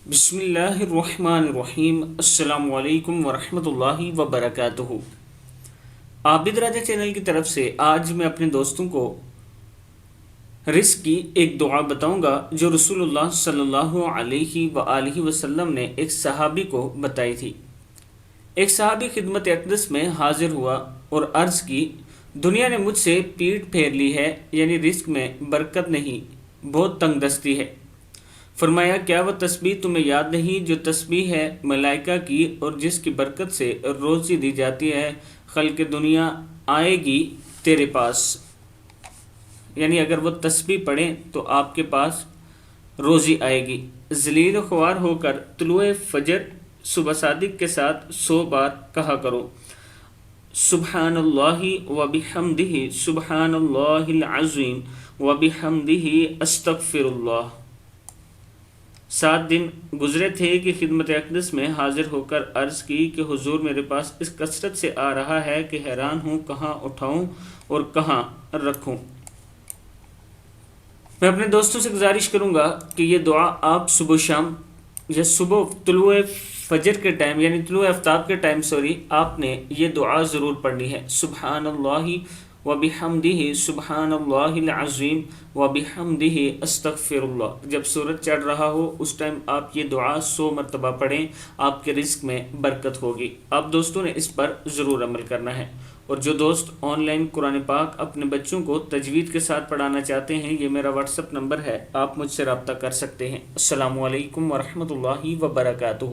بسم اللہ الرحمن الرحیم۔ السلام علیکم ورحمۃ اللہ وبرکاتہ۔ عابد راجہ چینل کی طرف سے آج میں اپنے دوستوں کو رزق کی ایک دعا بتاؤں گا جو رسول اللہ صلی اللہ علیہ وآلہ وسلم نے ایک صحابی کو بتائی تھی۔ ایک صحابی خدمت اقدس میں حاضر ہوا اور عرض کی، دنیا نے مجھ سے پیٹھ پھیر لی ہے، یعنی رزق میں برکت نہیں، بہت تنگ دستی ہے۔ فرمایا، کیا وہ تسبیح تمہیں یاد نہیں جو تسبیح ہے ملائکہ کی اور جس کی برکت سے روزی دی جاتی ہے؟ خلق دنیا آئے گی تیرے پاس، یعنی اگر وہ تسبیح پڑھیں تو آپ کے پاس روزی آئے گی۔ ذلیل و خوار ہو کر طلوع فجر صبح صادق کے ساتھ 100 بار کہا کرو، سبحان اللہ و بحمدہ، سبحان اللہ العظیم و بحمدہ، استغفر اللہ۔ 7 دن گزرے تھے کہ خدمت اقدس میں حاضر ہو کر عرض کی کہ حضور میرے پاس اس کثرت سے آ رہا ہے کہ حیران ہوں کہاں اٹھاؤں اور کہاں رکھوں۔ میں اپنے دوستوں سے گزارش کروں گا کہ یہ دعا آپ صبح شام یا صبح طلوع فجر کے ٹائم، یعنی طلوع آفتاب کے ٹائم آپ نے یہ دعا ضرور پڑھنی ہے، سبحان اللہ وبحمدہ، سبحان اللہ العظیم وبحمدہ، استغفر اللہ۔ جب سورج چڑھ رہا ہو اس ٹائم آپ یہ دعا 100 مرتبہ پڑھیں، آپ کے رزق میں برکت ہوگی۔ آپ دوستوں نے اس پر ضرور عمل کرنا ہے۔ اور جو دوست آن لائن قرآن پاک اپنے بچوں کو تجوید کے ساتھ پڑھانا چاہتے ہیں، یہ میرا واٹس ایپ نمبر ہے، آپ مجھ سے رابطہ کر سکتے ہیں۔ السلام علیکم ورحمۃ اللہ وبرکاتہ۔